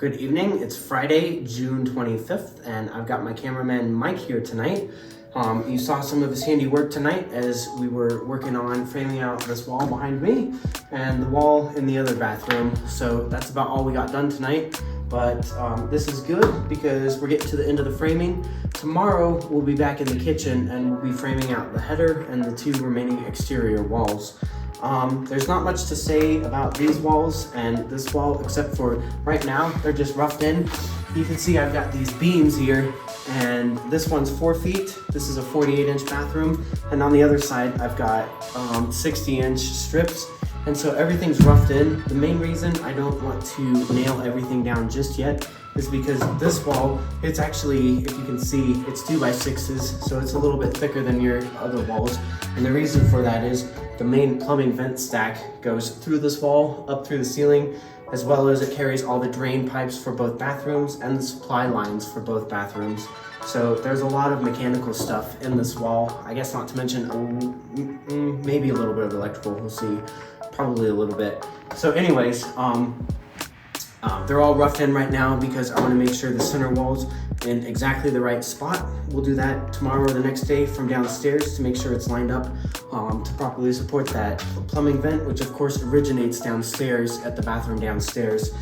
Good evening. It's Friday, June 25th, and I've got my cameraman Mike here tonight. You saw some of his handiwork tonight as we were working on framing out this wall behind me and the wall in the other bathroom. So that's about all we got done tonight. But this is good because we're getting to the end of the framing. Tomorrow we'll be back in the kitchen and we'll be framing out the header and the two remaining exterior walls. There's not much to say about these walls and this wall except for right now they're just roughed in. You can see I've got these beams here, and this one's 4 feet. This is a 48-inch bathroom, and on the other side I've got 60-inch strips, and so everything's roughed in. The main reason I don't want to nail everything down just yet is because this wall, it's actually, if you can see, it's 2x6s, so it's a little bit thicker than your other walls. And the reason for that is the main plumbing vent stack goes through this wall, up through the ceiling, as well as it carries all the drain pipes for both bathrooms and the supply lines for both bathrooms. So there's a lot of mechanical stuff in this wall. I guess not to mention maybe a little bit of electrical, we'll see, probably a little bit. So anyways, they're all roughed in right now because I want to make sure the center wall's in exactly the right spot. We'll do that tomorrow or the next day from downstairs to make sure it's lined up to properly support that plumbing vent, which of course originates downstairs at the bathroom downstairs.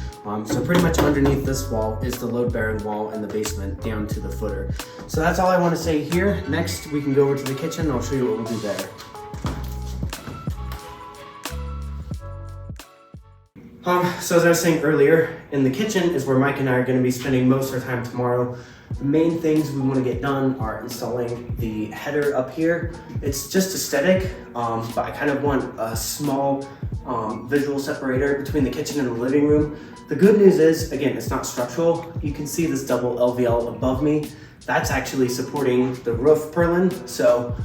So pretty much underneath this wall is the load-bearing wall in the basement down to the footer. So that's all I want to say here. Next, we can go over to the kitchen and I'll show you what we'll do there. So as I was saying earlier, in the kitchen is where Mike and I are going to be spending most of our time tomorrow. The main things we want to get done are installing the header up here. It's just aesthetic, but I kind of want a small visual separator between the kitchen and the living room. The good news is, again, it's not structural. You can see this double LVL above me. That's actually supporting the roof purlin. So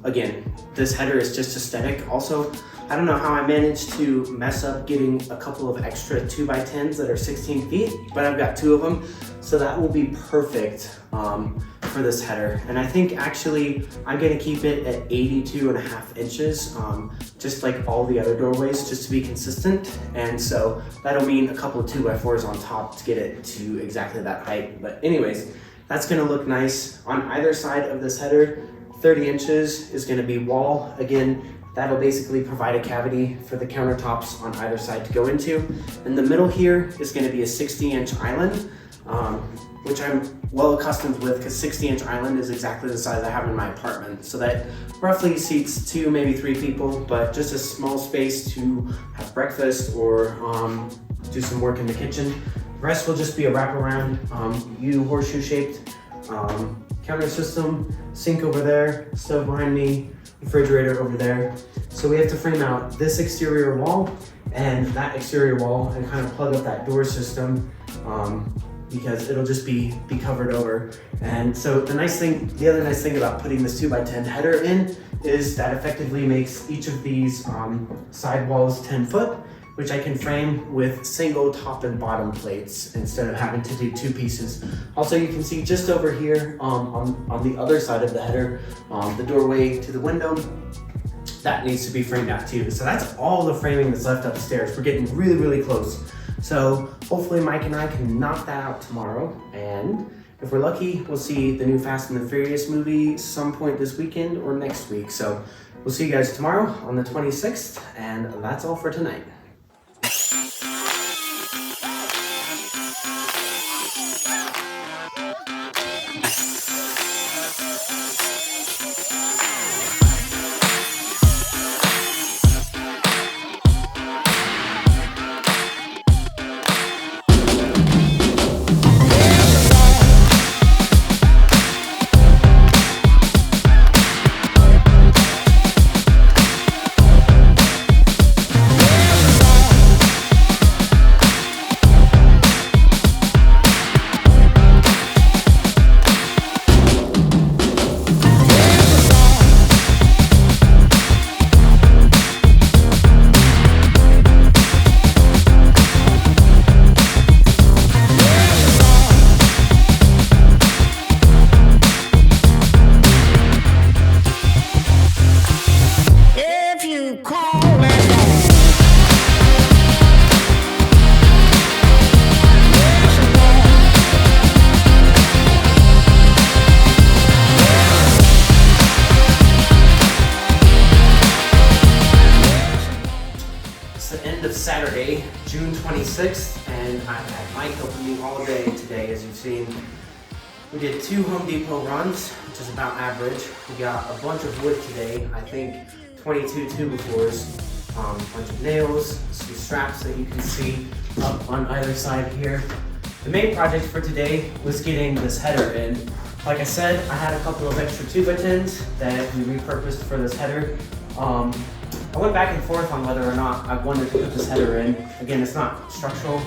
again, this header is just aesthetic. Also, I don't know how I managed to mess up getting a couple of extra 2x10s that are 16 feet, but I've got 2 of them. So that will be perfect for this header. And I think actually I'm gonna keep it at 82.5 inches, just like all the other doorways, just to be consistent. And so that'll mean a couple of 2x4s on top to get it to exactly that height. But anyways, that's gonna look nice. On either side of this header, 30 inches is gonna be wall. Again, that'll basically provide a cavity for the countertops on either side to go into. In the middle here is gonna be a 60-inch island, which I'm well accustomed with because 60-inch island is exactly the size I have in my apartment. So that roughly seats 2, maybe 3 people, but just a small space to have breakfast or do some work in the kitchen. The rest will just be a wraparound, horseshoe shaped counter system, sink over there, stove behind me, refrigerator over there. So we have to frame out this exterior wall and that exterior wall and kind of plug up that door system because it'll just be covered over. And so the other nice thing about putting this 2x10 header in is that effectively makes each of these side walls 10 foot, which I can frame with single top and bottom plates instead of having to do 2 pieces. Also, you can see just over here on the other side of the header, the doorway to the window, that needs to be framed out too. So that's all the framing that's left upstairs. We're getting really, really close. So hopefully Mike and I can knock that out tomorrow. And if we're lucky, we'll see the new Fast and the Furious movie some point this weekend or next week. So we'll see you guys tomorrow on the 26th. And that's all for tonight. Saturday, June 26th, and I've had Mike helping me all day today, as you've seen. We did 2 Home Depot runs, which is about average. We got a bunch of wood today, I think 22 2x4s, a bunch of nails, some straps that you can see up on either side here. The main project for today was getting this header in. Like I said, I had a couple of extra 2x10s that we repurposed for this header. I went back and forth on whether or not I wanted to put this header in. Again, it's not structural,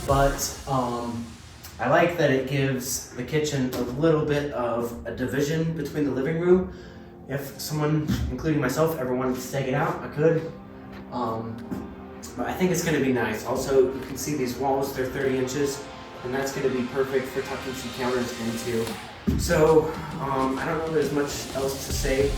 but I like that it gives the kitchen a little bit of a division between the living room. If someone, including myself, ever wanted to take it out, I could. But I think it's going to be nice. Also, you can see these walls, they're 30 inches, and that's going to be perfect for tucking some counters into. So, I don't know if there's much else to say.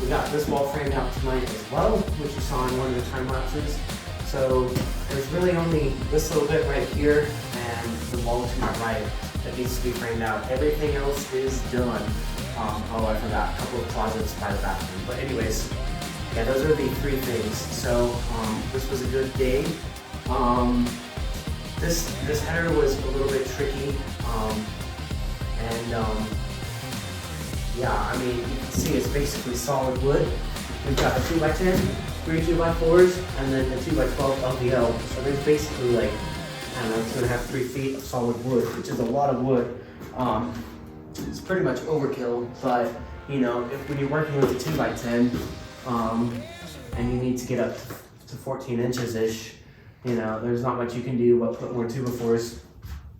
We got this wall framed out tonight as well, which you saw in one of the time lapses. So there's really only this little bit right here and the wall to my right that needs to be framed out. Everything else is done. Oh, I forgot a couple of closets by the bathroom. But anyways, yeah, those are the 3 things. So this was a good day. This header was a little bit tricky. Yeah, I mean, you can see it's basically solid wood. We've got a 2x10, 3 2x4s, and then a 2x12 LVL. So there's basically like, I don't know, 2.5, 3 feet of solid wood, which is a lot of wood. It's pretty much overkill, but you know, when you're working with a 2x10, and you need to get up to 14 inches-ish, you know, there's not much you can do but put more 2x4s.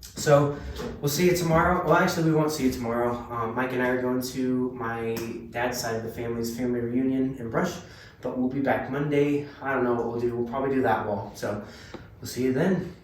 So we'll see you tomorrow. Well, actually, we won't see you tomorrow. Mike and I are going to my dad's side of the family's family reunion in Brush, but we'll be back Monday. I don't know what we'll do. We'll probably do that wall. So we'll see you then.